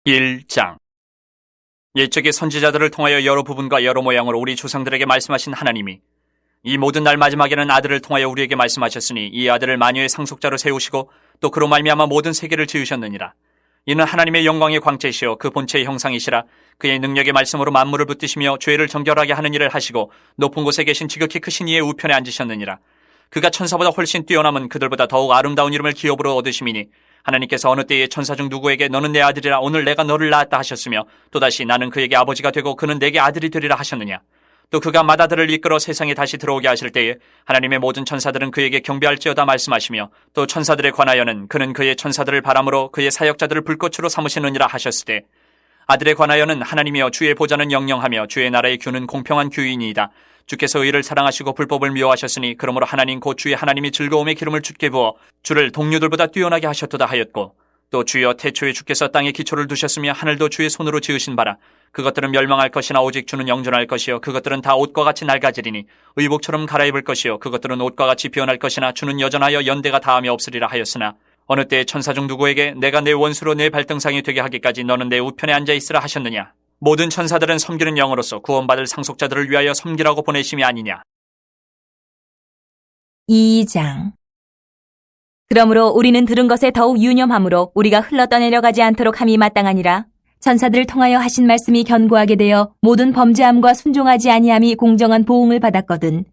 1장. 옛적의 선지자들을 통하여 여러 부분과 여러 모양으로 우리 조상들에게 말씀하신 하나님이 이 모든 날 마지막에는 아들을 통하여 우리에게 말씀하셨으니 이 아들을 만유의 상속자로 세우시고 또 그로 말미암아 모든 세계를 지으셨느니라. 이는 하나님의 영광의 광채시여 그 본체의 형상이시라. 그의 능력의 말씀으로 만물을 붙드시며 죄를 정결하게 하는 일을 하시고 높은 곳에 계신 지극히 크신 이의 우편에 앉으셨느니라. 그가 천사보다 훨씬 뛰어남은 그들보다 더욱 아름다운 이름을 기업으로 얻으심이니 하나님께서 어느 때에 천사 중 누구에게 너는 내 아들이라 오늘 내가 너를 낳았다 하셨으며 또다시 나는 그에게 아버지가 되고 그는 내게 아들이 되리라 하셨느냐. 또 그가 맏아들을 이끌어 세상에 다시 들어오게 하실 때에 하나님의 모든 천사들은 그에게 경배할지어다 말씀하시며 또 천사들에 관하여는 그는 그의 천사들을 바람으로 그의 사역자들을 불꽃으로 삼으시느니라 하셨을 때 아들에 관하여는 하나님이여 주의 보좌는 영영하며 주의 나라의 규는 공평한 규이니이다. 주께서 의를 사랑하시고 불법을 미워하셨으니 그러므로 하나님 곧 주의 하나님이 즐거움의 기름을 주께 부어 주를 동료들보다 뛰어나게 하셨도다 하였고 또 주여 태초에 주께서 땅에 기초를 두셨으며 하늘도 주의 손으로 지으신 바라. 그것들은 멸망할 것이나 오직 주는 영존할 것이요 그것들은 다 옷과 같이 낡아지리니 의복처럼 갈아입을 것이요 그것들은 옷과 같이 변할 것이나 주는 여전하여 연대가 다함이 없으리라 하였으나 어느 때에 천사 중 누구에게 내가 내 원수로 내 발등상이 되게 하기까지 너는 내 우편에 앉아있으라 하셨느냐. 모든 천사들은 섬기는 영으로서 구원받을 상속자들을 위하여 섬기라고 보내심이 아니냐. 2장. 그러므로 우리는 들은 것에 더욱 유념하므로 우리가 흘러 떠내려가지 않도록 함이 마땅하니라. 천사들을 통하여 하신 말씀이 견고하게 되어 모든 범죄함과 순종하지 아니함이 공정한 보응을 받았거든.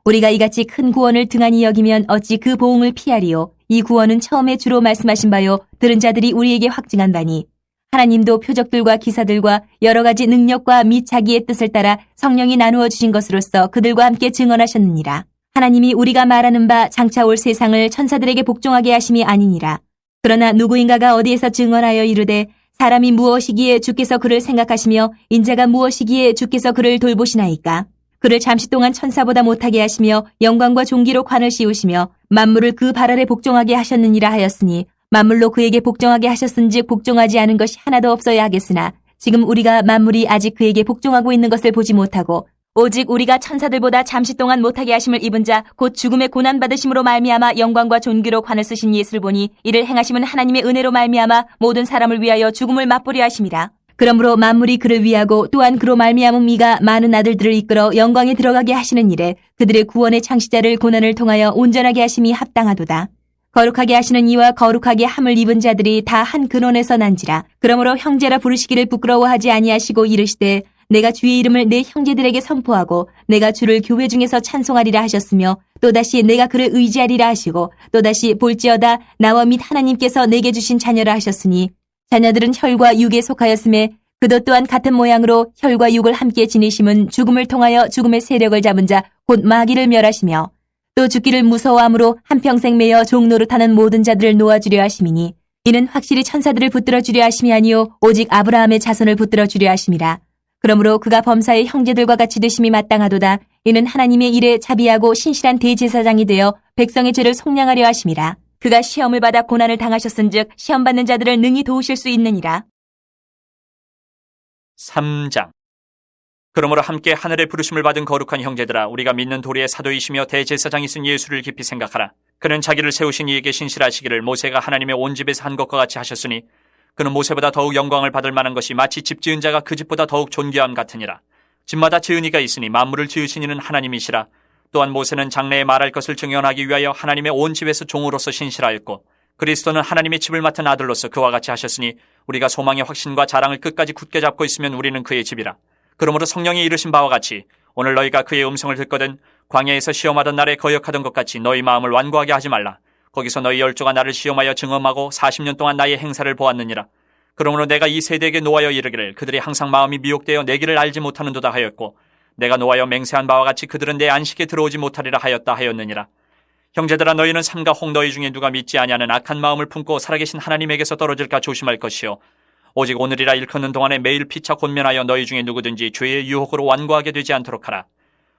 우리가 이같이 큰 구원을 등한히 여기면 어찌 그 보응을 피하리요. 이 구원은 처음에 주로 말씀하신 바요 들은 자들이 우리에게 확증한 바니 하나님도 표적들과 기사들과 여러 가지 능력과 및 자기의 뜻을 따라 성령이 나누어 주신 것으로서 그들과 함께 증언하셨느니라. 하나님이 우리가 말하는 바 장차 올 세상을 천사들에게 복종하게 하심이 아니니라. 그러나 누구인가가 어디에서 증언하여 이르되 사람이 무엇이기에 주께서 그를 생각하시며 인자가 무엇이기에 주께서 그를 돌보시나이까. 그를 잠시 동안 천사보다 못하게 하시며 영광과 존귀로 관을 씌우시며 만물을 그 발 아래 복종하게 하셨느니라 하였으니 만물로 그에게 복종하게 하셨은즉 복종하지 않은 것이 하나도 없어야 하겠으나 지금 우리가 만물이 아직 그에게 복종하고 있는 것을 보지 못하고 오직 우리가 천사들보다 잠시 동안 못하게 하심을 입은 자 곧 죽음의 고난 받으심으로 말미암아 영광과 존귀로 관을 쓰신 예수를 보니 이를 행하심은 하나님의 은혜로 말미암아 모든 사람을 위하여 죽음을 맛보려 하심이라. 그러므로 만물이 그를 위하고 또한 그로 말미암은 이가 많은 아들들을 이끌어 영광에 들어가게 하시는 일에 그들의 구원의 창시자를 고난을 통하여 온전하게 하심이 합당하도다. 거룩하게 하시는 이와 거룩하게 함을 입은 자들이 다 한 근원에서 난지라. 그러므로 형제라 부르시기를 부끄러워하지 아니하시고 이르시되 내가 주의 이름을 내 형제들에게 선포하고 내가 주를 교회 중에서 찬송하리라 하셨으며 또다시 내가 그를 의지하리라 하시고 또다시 볼지어다 나와 및 하나님께서 내게 주신 자녀라 하셨으니 자녀들은 혈과 육에 속하였음에 그도 또한 같은 모양으로 혈과 육을 함께 지니심은 죽음을 통하여 죽음의 세력을 잡은 자 곧 마귀를 멸하시며 또 죽기를 무서워함으로 한평생 매여 종노릇하는 모든 자들을 놓아주려 하심이니 이는 확실히 천사들을 붙들어 주려 하심이 아니요 오직 아브라함의 자손을 붙들어 주려 하심이라. 그러므로 그가 범사의 형제들과 같이 되심이 마땅하도다. 이는 하나님의 일에 자비하고 신실한 대제사장이 되어 백성의 죄를 속량하려 하심이라. 그가 시험을 받아 고난을 당하셨은즉 시험받는 자들을 능히 도우실 수 있느니라. 3장. 그러므로 함께 하늘의 부르심을 받은 거룩한 형제들아 우리가 믿는 도리의 사도이시며 대제사장이신 예수를 깊이 생각하라. 그는 자기를 세우신 이에게 신실하시기를 모세가 하나님의 온 집에서 한 것과 같이 하셨으니 그는 모세보다 더욱 영광을 받을 만한 것이 마치 집 지은 자가 그 집보다 더욱 존귀함 같으니라. 집마다 지은 이가 있으니 만물을 지으신 이는 하나님이시라. 또한 모세는 장래에 말할 것을 증언하기 위하여 하나님의 온 집에서 종으로서 신실하였고 그리스도는 하나님의 집을 맡은 아들로서 그와 같이 하셨으니 우리가 소망의 확신과 자랑을 끝까지 굳게 잡고 있으면 우리는 그의 집이라. 그러므로 성령이 이르신 바와 같이 오늘 너희가 그의 음성을 듣거든 광야에서 시험하던 날에 거역하던 것 같이 너희 마음을 완고하게 하지 말라. 거기서 너희 열조가 나를 시험하여 증언하고 40년 동안 나의 행사를 보았느니라. 그러므로 내가 이 세대에게 노하여 이르기를 그들이 항상 마음이 미혹되어 내 길을 알지 못하는도다 하였고 내가 노하여 맹세한 바와 같이 그들은 내 안식에 들어오지 못하리라 하였다 하였느니라. 형제들아 너희는 삼가 혹 너희 중에 누가 믿지 아니하는 악한 마음을 품고 살아계신 하나님에게서 떨어질까 조심할 것이요 오직 오늘이라 일컫는 동안에 매일 피차 권면하여 너희 중에 누구든지 죄의 유혹으로 완고하게 되지 않도록 하라.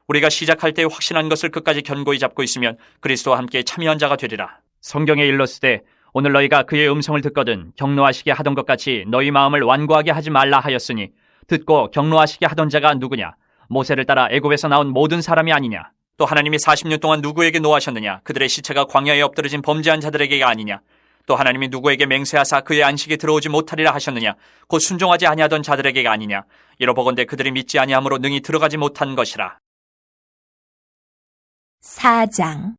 우리가 시작할 때 확신한 것을 끝까지 견고히 잡고 있으면 그리스도와 함께 참여한 자가 되리라. 성경에 일렀으되 오늘 너희가 그의 음성을 듣거든 경노하시게 하던 것 같이 너희 마음을 완고하게 하지 말라 하였으니 듣고 경노하시게 하던 자가 누구냐? 모세를 따라 애굽에서 나온 모든 사람이 아니냐? 또 하나님이 40년 동안 누구에게 노하셨느냐? 그들의 시체가 광야에 엎드러진 범죄한 자들에게가 아니냐? 또 하나님이 누구에게 맹세하사 그의 안식에 들어오지 못하리라 하셨느냐? 곧 순종하지 아니하던 자들에게가 아니냐? 이러보건대 그들이 믿지 아니함으로 능히 들어가지 못한 것이라. 4장.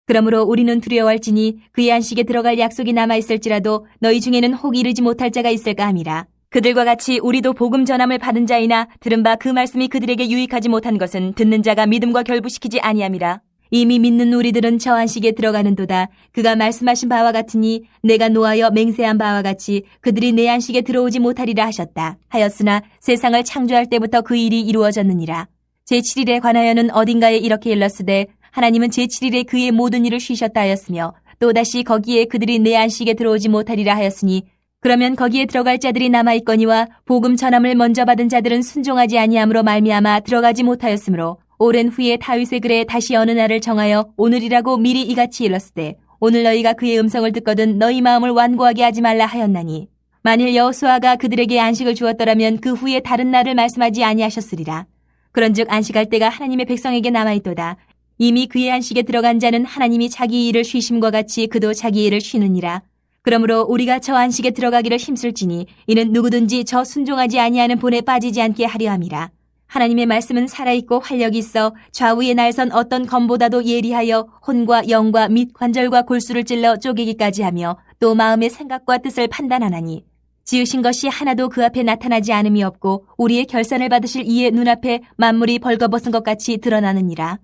그러므로 우리는 두려워할지니 그의 안식에 들어갈 약속이 남아있을지라도 너희 중에는 혹 이르지 못할 자가 있을까 함이라. 그들과 같이 우리도 복음 전함을 받은 자이나 들은 바 그 말씀이 그들에게 유익하지 못한 것은 듣는 자가 믿음과 결부시키지 아니함이라. 이미 믿는 우리들은 저 안식에 들어가는도다. 그가 말씀하신 바와 같으니 내가 노하여 맹세한 바와 같이 그들이 내 안식에 들어오지 못하리라 하셨다. 하였으나 세상을 창조할 때부터 그 일이 이루어졌느니라. 제7일에 관하여는 어딘가에 이렇게 일렀으되 하나님은 제7일에 그의 모든 일을 쉬셨다 하였으며 또다시 거기에 그들이 내 안식에 들어오지 못하리라 하였으니 그러면 거기에 들어갈 자들이 남아있거니와 복음 전함을 먼저 받은 자들은 순종하지 아니함으로 말미암아 들어가지 못하였으므로 오랜 후에 다윗의 글에 다시 어느 날을 정하여 오늘이라고 미리 이같이 일렀으되 오늘 너희가 그의 음성을 듣거든 너희 마음을 완고하게 하지 말라 하였나니 만일 여호수아가 그들에게 안식을 주었더라면 그 후에 다른 날을 말씀하지 아니하셨으리라. 그런즉 안식할 때가 하나님의 백성에게 남아있도다. 이미 그의 안식에 들어간 자는 하나님이 자기 일을 쉬심과 같이 그도 자기 일을 쉬느니라. 그러므로 우리가 저 안식에 들어가기를 힘쓸지니 이는 누구든지 저 순종하지 아니하는 본에 빠지지 않게 하려 함이라. 하나님의 말씀은 살아있고 활력이 있어 좌우에 날선 어떤 검보다도 예리하여 혼과 영과 및 관절과 골수를 찔러 쪼개기까지 하며 또 마음의 생각과 뜻을 판단하나니 지으신 것이 하나도 그 앞에 나타나지 않음이 없고 우리의 결산을 받으실 이의 눈앞에 만물이 벌거벗은 것 같이 드러나느니라.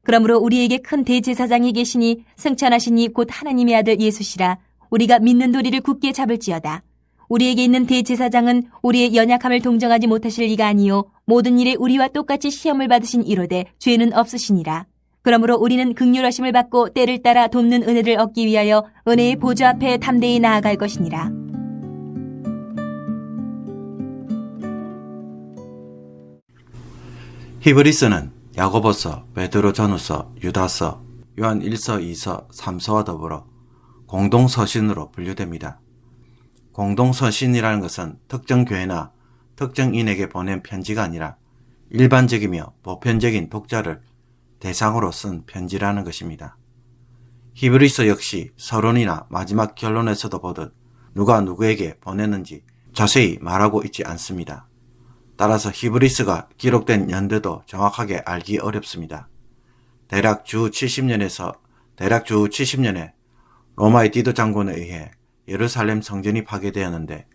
그러므로 우리에게 큰 대제사장이 계시니 승천하시니 곧 하나님의 아들 예수시라. 우리가 믿는 도리를 굳게 잡을지어다. 우리에게 있는 대제사장은 우리의 연약함을 동정하지 못하실 이가 아니요 모든 일에 우리와 똑같이 시험을 받으신 이로되 죄는 없으시니라. 그러므로 우리는 긍휼하심을 받고 때를 따라 돕는 은혜를 얻기 위하여 은혜의 보좌 앞에 담대히 나아갈 것이니라. 히브리서는 야고보서, 베드로전후서, 유다서, 요한 1서, 2서, 3서와 더불어 공동서신으로 분류됩니다. 공동서신이라는 것은 특정 교회나 특정인에게 보낸 편지가 아니라 일반적이며 보편적인 독자를 대상으로 쓴 편지라는 것입니다. 히브리서 역시 서론이나 마지막 결론에서도 보듯 누가 누구에게 보냈는지 자세히 말하고 있지 않습니다. 따라서 히브리서가 기록된 연대도 정확하게 알기 어렵습니다. 대략 주 70년에 로마의 디도 장군에 의해 예루살렘 성전이 파괴되었는데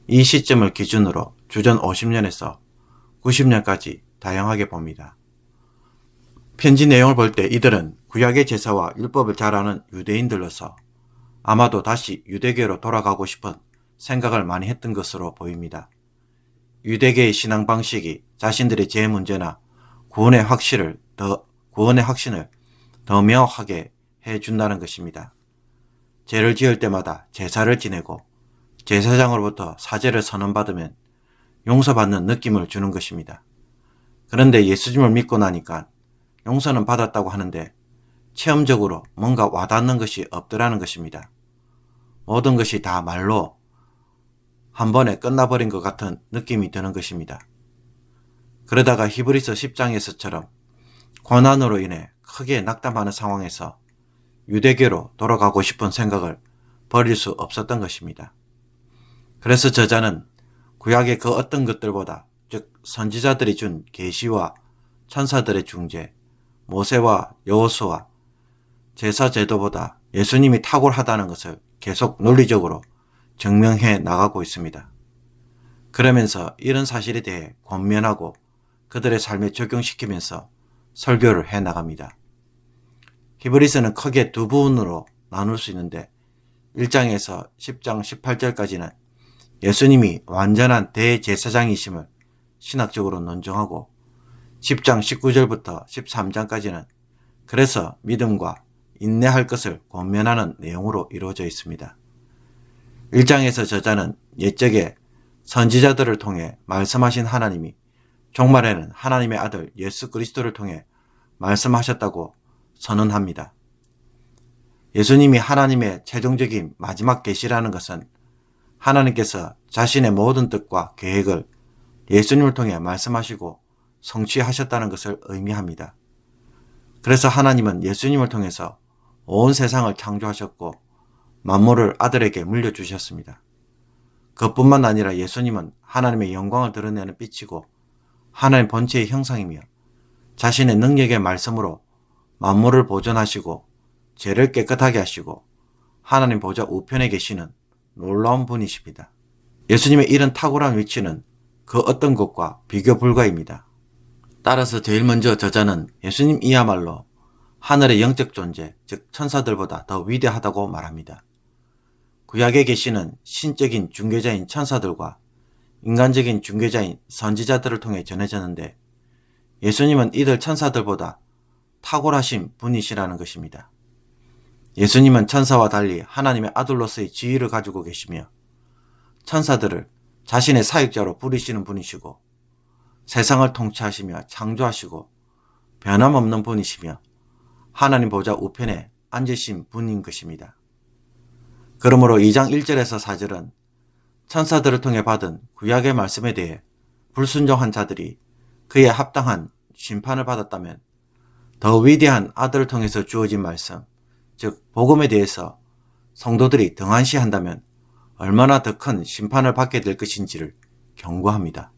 이 시점을 기준으로 주전 50년에서 90년까지 다양하게 봅니다. 편지 내용을 볼 때 이들은 구약의 제사와 율법을 잘 아는 유대인들로서 아마도 다시 유대교로 돌아가고 싶은 생각을 많이 했던 것으로 보입니다. 유대계의 신앙 방식이 자신들의 죄 문제나 구원의 확신을 더 명확하게 해준다는 것입니다. 죄를 지을 때마다 제사를 지내고 제사장으로부터 사죄를 선언받으면 용서받는 느낌을 주는 것입니다. 그런데 예수님을 믿고 나니까 용서는 받았다고 하는데 체험적으로 뭔가 와닿는 것이 없더라는 것입니다. 모든 것이 다 말로 한 번에 끝나버린 것 같은 느낌이 드는 것입니다. 그러다가 히브리서 10장에서처럼 고난으로 인해 크게 낙담하는 상황에서 유대교로 돌아가고 싶은 생각을 버릴 수 없었던 것입니다. 그래서 저자는 구약의 그 어떤 것들보다, 즉 선지자들이 준 계시와 천사들의 중재, 모세와 여호수아, 제사 제도보다 예수님이 탁월하다는 것을 계속 논리적으로 증명해 나가고 있습니다. 그러면서 이런 사실에 대해 권면하고 그들의 삶에 적용시키면서 설교를 해 나갑니다. 히브리서는 크게 두 부분으로 나눌 수 있는데 1장에서 10장 18절까지는 예수님이 완전한 대제사장이심을 신학적으로 논증하고 10장 19절부터 13장까지는 그래서 믿음과 인내할 것을 권면하는 내용으로 이루어져 있습니다. 1장에서 저자는 옛적에 선지자들을 통해 말씀하신 하나님이 종말에는 하나님의 아들 예수 그리스도를 통해 말씀하셨다고 선언합니다. 예수님이 하나님의 최종적인 마지막 계시라는 것은 하나님께서 자신의 모든 뜻과 계획을 예수님을 통해 말씀하시고 성취하셨다는 것을 의미합니다. 그래서 하나님은 예수님을 통해서 온 세상을 창조하셨고 만물을 아들에게 물려주셨습니다. 그뿐만 아니라 예수님은 하나님의 영광을 드러내는 빛이고 하나님 본체의 형상이며 자신의 능력의 말씀으로 만물을 보존하시고 죄를 깨끗하게 하시고 하나님 보좌 우편에 계시는 놀라운 분이십니다. 예수님의 이런 탁월한 위치는 그 어떤 것과 비교 불가입니다. 따라서 제일 먼저 저자는 예수님이야말로 하늘의 영적 존재, 즉 천사들보다 더 위대하다고 말합니다. 구약에 계시는 신적인 중개자인 천사들과 인간적인 중개자인 선지자들을 통해 전해졌는데 예수님은 이들 천사들보다 탁월하신 분이시라는 것입니다. 예수님은 천사와 달리 하나님의 아들로서의 지위를 가지고 계시며 천사들을 자신의 사역자로 부리시는 분이시고 세상을 통치하시며 창조하시고 변함없는 분이시며 하나님 보좌 우편에 앉으신 분인 것입니다. 그러므로 2장 1절에서 4절은 천사들을 통해 받은 구약의 말씀에 대해 불순종한 자들이 그에 합당한 심판을 받았다면 더 위대한 아들을 통해서 주어진 말씀, 즉 복음에 대해서 성도들이 등한시한다면 얼마나 더 큰 심판을 받게 될 것인지를 경고합니다.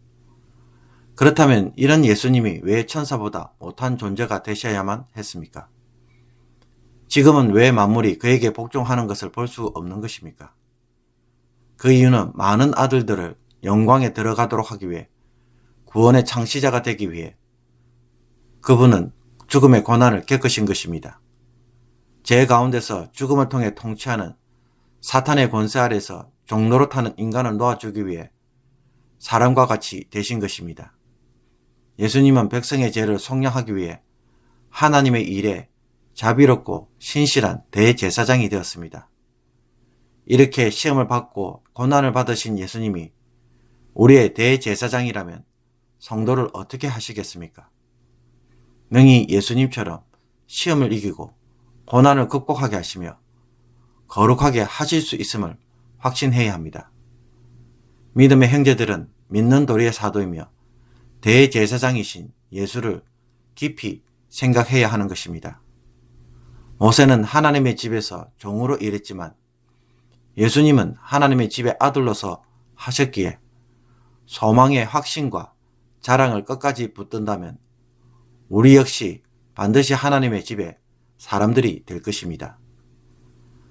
그렇다면 이런 예수님이 왜 천사보다 못한 존재가 되셔야만 했습니까? 지금은 왜 만물이 그에게 복종하는 것을 볼 수 없는 것입니까? 그 이유는 많은 아들들을 영광에 들어가도록 하기 위해 구원의 창시자가 되기 위해 그분은 죽음의 고난을 겪으신 것입니다. 죄 가운데서 죽음을 통해 통치하는 사탄의 권세 아래서 종로로 타는 인간을 놓아주기 위해 사람과 같이 되신 것입니다. 예수님은 백성의 죄를 속량하기 위해 하나님의 일에 자비롭고 신실한 대제사장이 되었습니다. 이렇게 시험을 받고 고난을 받으신 예수님이 우리의 대제사장이라면 성도를 어떻게 하시겠습니까? 능히 예수님처럼 시험을 이기고 고난을 극복하게 하시며 거룩하게 하실 수 있음을 확신해야 합니다. 믿음의 형제들은 믿는 도리의 사도이며 대제사장이신 예수를 깊이 생각해야 하는 것입니다. 모세는 하나님의 집에서 종으로 일했지만 예수님은 하나님의 집의 아들로서 하셨기에 소망의 확신과 자랑을 끝까지 붙든다면 우리 역시 반드시 하나님의 집에 사람들이 될 것입니다.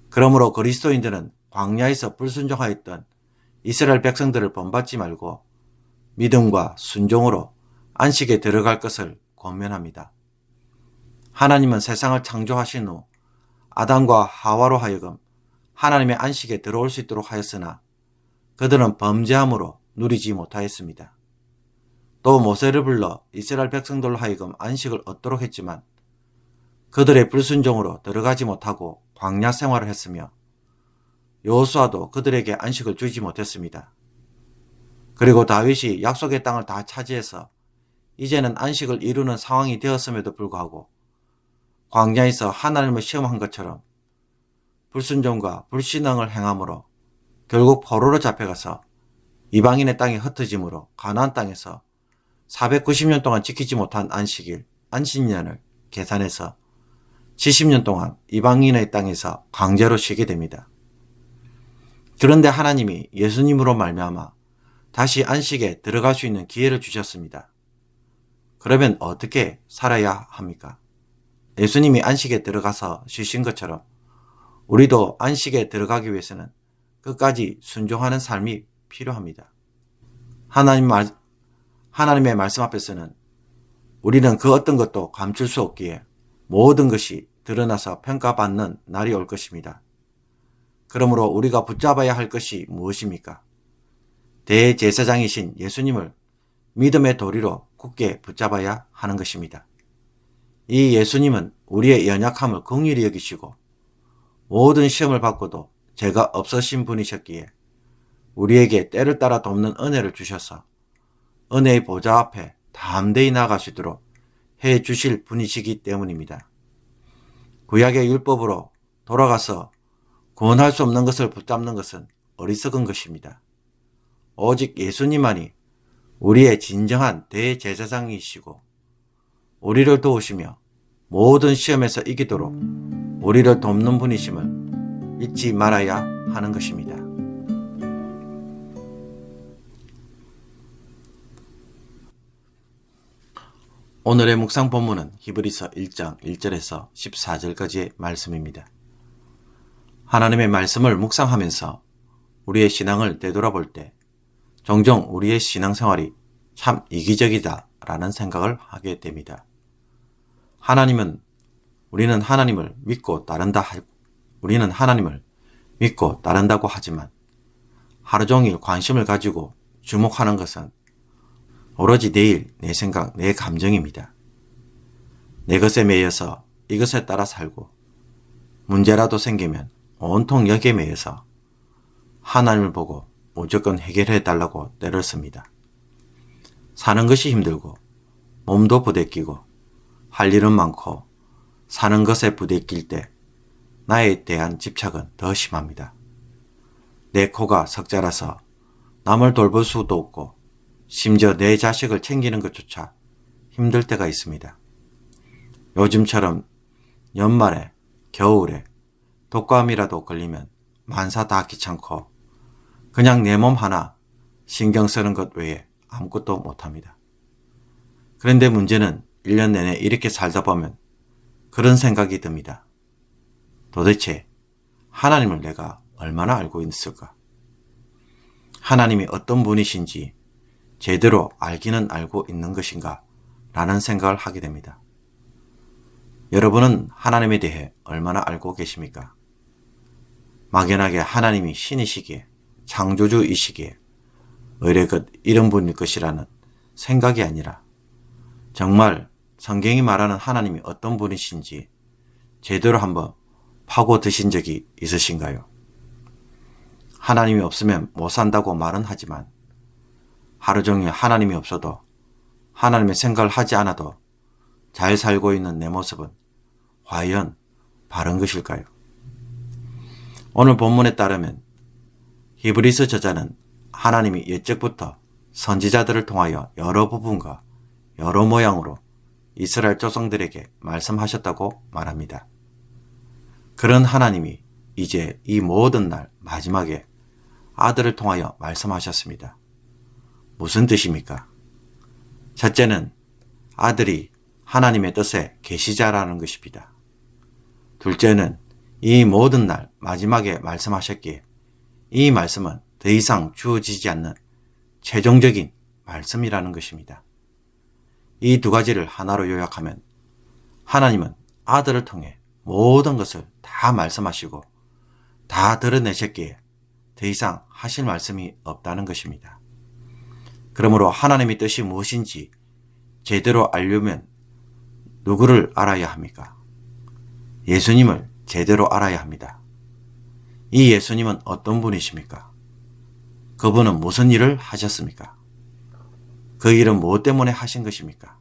그러므로 그리스도인들은 광야에서 불순종하였던 이스라엘 백성들을 본받지 말고 믿음과 순종으로 안식에 들어갈 것을 권면합니다. 하나님은 세상을 창조하신 후 아담과 하와로 하여금 하나님의 안식에 들어올 수 있도록 하였으나 그들은 범죄함으로 누리지 못하였습니다. 또 모세를 불러 이스라엘 백성들로 하여금 안식을 얻도록 했지만 그들의 불순종으로 들어가지 못하고 광야 생활을 했으며 여호수아도 그들에게 안식을 주지 못했습니다. 그리고 다윗이 약속의 땅을 다 차지해서 이제는 안식을 이루는 상황이 되었음에도 불구하고 광야에서 하나님을 시험한 것처럼 불순종과 불신앙을 행함으로 결국 포로로 잡혀가서 이방인의 땅에 흩어짐으로 가나안 땅에서 490년 동안 지키지 못한 안식일, 안식년을 계산해서 70년 동안 이방인의 땅에서 강제로 쉬게 됩니다. 그런데 하나님이 예수님으로 말미암아 다시 안식에 들어갈 수 있는 기회를 주셨습니다. 그러면 어떻게 살아야 합니까? 예수님이 안식에 들어가서 쉬신 것처럼 우리도 안식에 들어가기 위해서는 끝까지 순종하는 삶이 필요합니다. 하나님의 말씀 앞에서는 우리는 그 어떤 것도 감출 수 없기에 모든 것이 드러나서 평가받는 날이 올 것입니다. 그러므로 우리가 붙잡아야 할 것이 무엇입니까? 대제사장이신 예수님을 믿음의 도리로 굳게 붙잡아야 하는 것입니다. 이 예수님은 우리의 연약함을 긍휼히 여기시고 모든 시험을 받고도 죄가 없으신 분이셨기에 우리에게 때를 따라 돕는 은혜를 주셔서 은혜의 보좌 앞에 담대히 나아갈 수 있도록 해 주실 분이시기 때문입니다. 구약의 율법으로 돌아가서 구원할 수 없는 것을 붙잡는 것은 어리석은 것입니다. 오직 예수님만이 우리의 진정한 대제사장이시고 우리를 도우시며 모든 시험에서 이기도록 우리를 돕는 분이심을 잊지 말아야 하는 것입니다. 오늘의 묵상 본문은 히브리서 1장 1절에서 14절까지의 말씀입니다. 하나님의 말씀을 묵상하면서 우리의 신앙을 되돌아볼 때 종종 우리의 신앙생활이 참 이기적이다 라는 생각을 하게 됩니다. 우리는 하나님을 믿고 따른다고 하지만 하루 종일 관심을 가지고 주목하는 것은 오로지 내 생각, 내 감정입니다. 내 것에 매여서 이것에 따라 살고 문제라도 생기면 온통 여기에 매여서 하나님을 보고 무조건 해결해 달라고 때를 씁니다. 사는 것이 힘들고 몸도 부대끼고 할 일은 많고 사는 것에 부대낄 때 나에 대한 집착은 더 심합니다. 내 코가 석자라서 남을 돌볼 수도 없고 심지어 내 자식을 챙기는 것조차 힘들 때가 있습니다. 요즘처럼 연말에 겨울에 독감이라도 걸리면 만사 다 귀찮고 그냥 내 몸 하나 신경 쓰는 것 외에 아무것도 못합니다. 그런데 문제는 1년 내내 이렇게 살다 보면 그런 생각이 듭니다. 도대체 하나님을 내가 얼마나 알고 있을까? 하나님이 어떤 분이신지 제대로 알기는 알고 있는 것인가? 라는 생각을 하게 됩니다. 여러분은 하나님에 대해 얼마나 알고 계십니까? 막연하게 하나님이 신이시기에 창조주이시기에 의례껏 이런 분일 것이라는 생각이 아니라 정말 성경이 말하는 하나님이 어떤 분이신지 제대로 한번 파고 드신 적이 있으신가요? 하나님이 없으면 못 산다고 말은 하지만 하루 종일 하나님이 없어도 하나님의 생각을 하지 않아도 잘 살고 있는 내 모습은 과연 바른 것일까요? 오늘 본문에 따르면 히브리서 저자는 하나님이 옛적부터 선지자들을 통하여 여러 부분과 여러 모양으로 이스라엘 조상들에게 말씀하셨다고 말합니다. 그런 하나님이 이제 이 모든 날 마지막에 아들을 통하여 말씀하셨습니다. 무슨 뜻입니까? 첫째는 아들이 하나님의 뜻의 계시자라는 것입니다. 둘째는 이 모든 날 마지막에 말씀하셨기에 이 말씀은 더 이상 주어지지 않는 최종적인 말씀이라는 것입니다. 이 두 가지를 하나로 요약하면 하나님은 아들을 통해 모든 것을 다 말씀하시고 다 드러내셨기에 더 이상 하실 말씀이 없다는 것입니다. 그러므로 하나님의 뜻이 무엇인지 제대로 알려면 누구를 알아야 합니까? 예수님을 제대로 알아야 합니다. 이 예수님은 어떤 분이십니까? 그분은 무슨 일을 하셨습니까? 그 일은 무엇 때문에 하신 것입니까?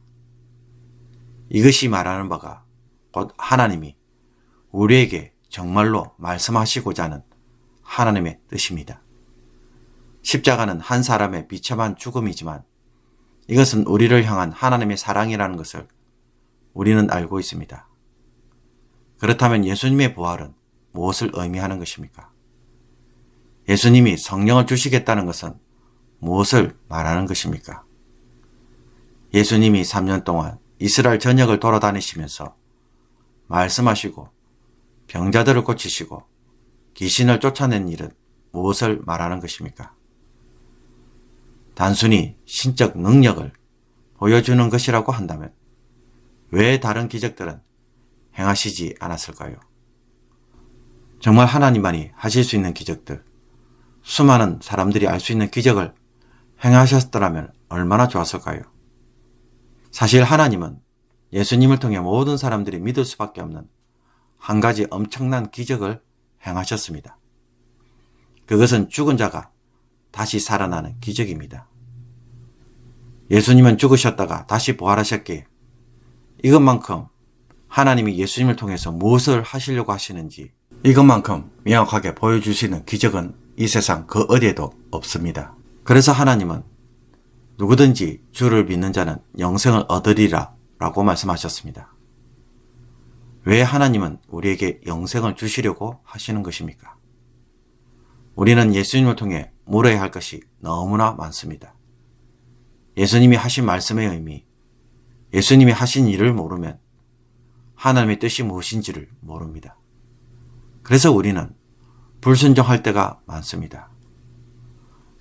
이것이 말하는 바가 곧 하나님이 우리에게 정말로 말씀하시고자 하는 하나님의 뜻입니다. 십자가는 한 사람의 비참한 죽음이지만 이것은 우리를 향한 하나님의 사랑이라는 것을 우리는 알고 있습니다. 그렇다면 예수님의 부활은 무엇을 의미하는 것입니까? 예수님이 성령을 주시겠다는 것은 무엇을 말하는 것입니까? 예수님이 3년 동안 이스라엘 전역을 돌아다니시면서 말씀하시고 병자들을 고치시고 귀신을 쫓아낸 일은 무엇을 말하는 것입니까? 단순히 신적 능력을 보여주는 것이라고 한다면 왜 다른 기적들은 행하시지 않았을까요? 정말 하나님만이 하실 수 있는 기적들, 수많은 사람들이 알 수 있는 기적을 행하셨더라면 얼마나 좋았을까요? 사실 하나님은 예수님을 통해 모든 사람들이 믿을 수밖에 없는 한 가지 엄청난 기적을 행하셨습니다. 그것은 죽은 자가 다시 살아나는 기적입니다. 예수님은 죽으셨다가 다시 부활하셨기에 이것만큼 하나님이 예수님을 통해서 무엇을 하시려고 하시는지 이것만큼 명확하게 보여주시는 기적은 이 세상 그 어디에도 없습니다. 그래서 하나님은 누구든지 주를 믿는 자는 영생을 얻으리라 라고 말씀하셨습니다. 왜 하나님은 우리에게 영생을 주시려고 하시는 것입니까? 우리는 예수님을 통해 물어야 할 것이 너무나 많습니다. 예수님이 하신 말씀의 의미, 예수님이 하신 일을 모르면 하나님의 뜻이 무엇인지를 모릅니다. 그래서 우리는 불순종할 때가 많습니다.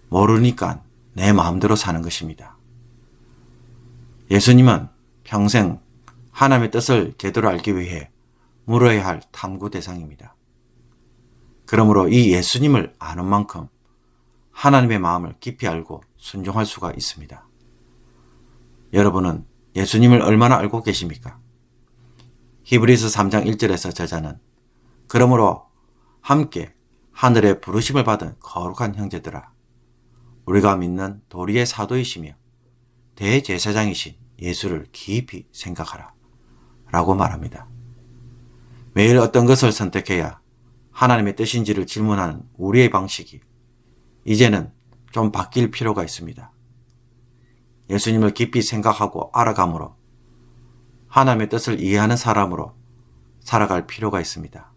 모르니까 내 마음대로 사는 것입니다. 예수님은 평생 하나님의 뜻을 제대로 알기 위해 물어야 할 탐구 대상입니다. 그러므로 이 예수님을 아는 만큼 하나님의 마음을 깊이 알고 순종할 수가 있습니다. 여러분은 예수님을 얼마나 알고 계십니까? 히브리서 3장 1절에서 저자는 그러므로 함께 하늘의 부르심을 받은 거룩한 형제들아, 우리가 믿는 도리의 사도이시며 대제사장이신 예수를 깊이 생각하라 라고 말합니다. 매일 어떤 것을 선택해야 하나님의 뜻인지를 질문하는 우리의 방식이 이제는 좀 바뀔 필요가 있습니다. 예수님을 깊이 생각하고 알아감으로 하나님의 뜻을 이해하는 사람으로 살아갈 필요가 있습니다.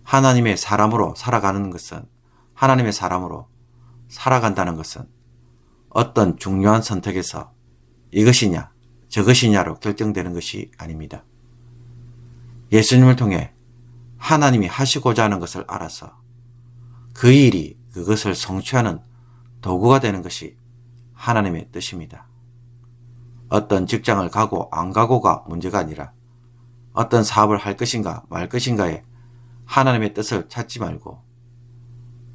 하나님의 사람으로 살아가는 것은, 하나님의 사람으로 살아간다는 것은 어떤 중요한 선택에서 이것이냐 저것이냐로 결정되는 것이 아닙니다. 예수님을 통해 하나님이 하시고자 하는 것을 알아서 그 일이 그것을 성취하는 도구가 되는 것이 하나님의 뜻입니다. 어떤 직장을 가고 안 가고가 문제가 아니라 어떤 사업을 할 것인가 말 것인가에 하나님의 뜻을 찾지 말고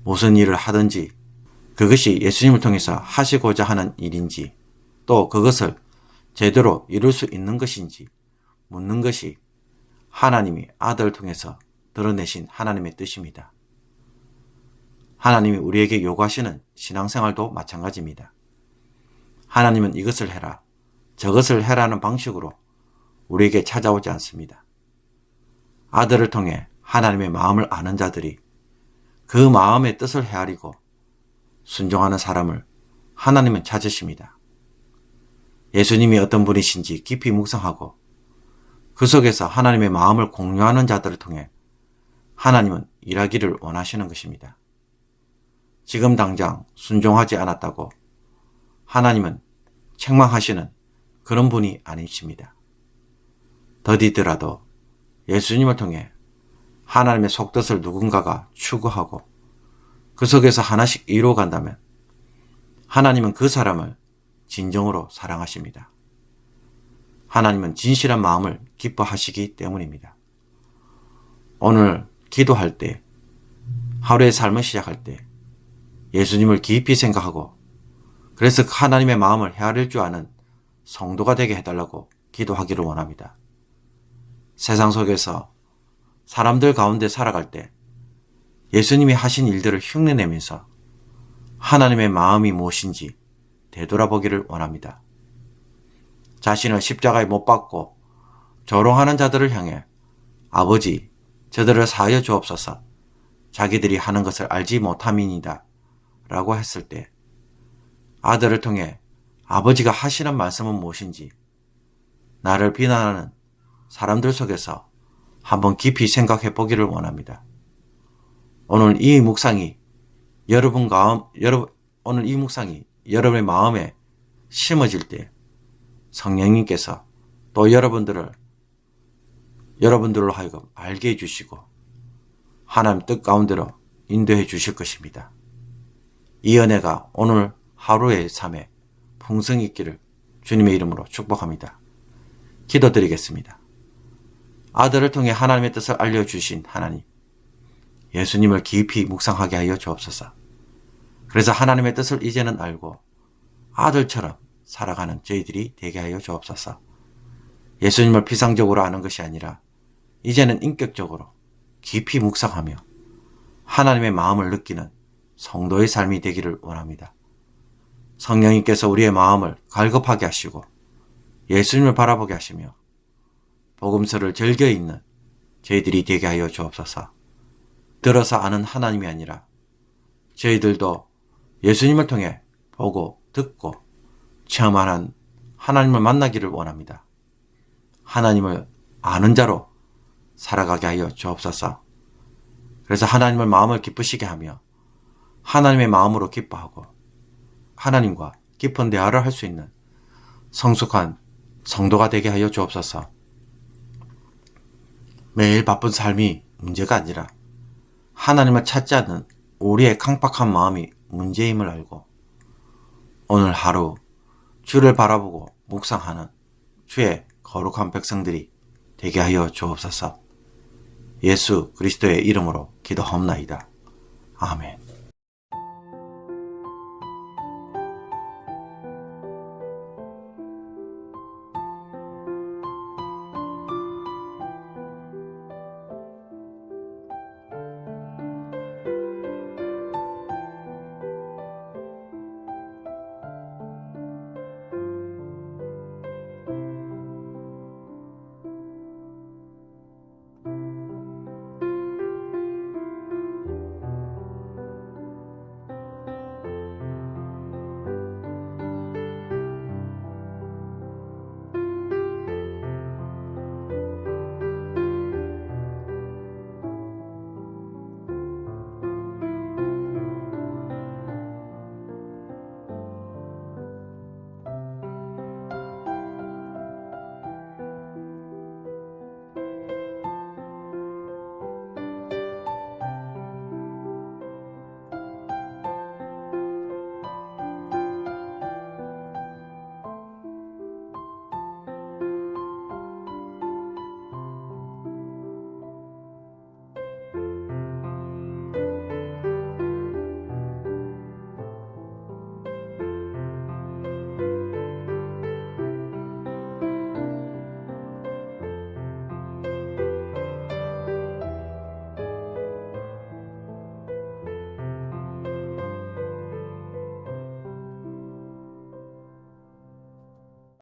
무슨 일을 하든지 그것이 예수님을 통해서 하시고자 하는 일인지 또 그것을 제대로 이룰 수 있는 것인지 묻는 것이 하나님이 아들을 통해서 드러내신 하나님의 뜻입니다. 하나님이 우리에게 요구하시는 신앙생활도 마찬가지입니다. 하나님은 이것을 해라, 저것을 해라는 방식으로 우리에게 찾아오지 않습니다. 아들을 통해 하나님의 마음을 아는 자들이 그 마음의 뜻을 헤아리고 순종하는 사람을 하나님은 찾으십니다. 예수님이 어떤 분이신지 깊이 묵상하고 그 속에서 하나님의 마음을 공유하는 자들을 통해 하나님은 일하기를 원하시는 것입니다. 지금 당장 순종하지 않았다고 하나님은 책망하시는 그런 분이 아니십니다. 더디더라도 예수님을 통해 하나님의 속뜻을 누군가가 추구하고 그 속에서 하나씩 이루어간다면 하나님은 그 사람을 진정으로 사랑하십니다. 하나님은 진실한 마음을 기뻐하시기 때문입니다. 오늘 기도할 때, 하루의 삶을 시작할 때 예수님을 깊이 생각하고 그래서 하나님의 마음을 헤아릴 줄 아는 성도가 되게 해달라고 기도하기를 원합니다. 세상 속에서 사람들 가운데 살아갈 때 예수님이 하신 일들을 흉내내면서 하나님의 마음이 무엇인지 되돌아보기를 원합니다. 자신을 십자가에 못 박고 조롱하는 자들을 향해 아버지, 저들을 사하여 주옵소서, 자기들이 하는 것을 알지 못함이니이다 라고 했을 때 아들을 통해 아버지가 하시는 말씀은 무엇인지 나를 비난하는 사람들 속에서 한번 깊이 생각해 보기를 원합니다. 오늘 이 묵상이 여러분의 마음에 심어질 때 성령님께서 또 여러분들로 하여금 알게 해주시고 하나님 뜻 가운데로 인도해 주실 것입니다. 이 은혜가 오늘 하루의 삶에 풍성히 있기를 주님의 이름으로 축복합니다. 기도드리겠습니다. 아들을 통해 하나님의 뜻을 알려주신 하나님, 예수님을 깊이 묵상하게 하여 주옵소서. 그래서 하나님의 뜻을 이제는 알고 아들처럼 살아가는 저희들이 되게 하여 주옵소서. 예수님을 피상적으로 아는 것이 아니라 이제는 인격적으로 깊이 묵상하며 하나님의 마음을 느끼는 성도의 삶이 되기를 원합니다. 성령님께서 우리의 마음을 갈급하게 하시고 예수님을 바라보게 하시며 복음서를 즐겨 읽는 저희들이 되게 하여 주옵소서. 들어서 아는 하나님이 아니라 저희들도 예수님을 통해 보고 듣고 체험하는 하나님을 만나기를 원합니다. 하나님을 아는 자로 살아가게 하여 주옵소서. 그래서 하나님을 마음을 기쁘시게 하며 하나님의 마음으로 기뻐하고 하나님과 깊은 대화를 할 수 있는 성숙한 성도가 되게 하여 주옵소서. 매일 바쁜 삶이 문제가 아니라 하나님을 찾지 않는 우리의 강박한 마음이 문제임을 알고 오늘 하루 주를 바라보고 묵상하는 주의 거룩한 백성들이 되게 하여 주옵소서. 예수 그리스도의 이름으로 기도하옵나이다. 아멘.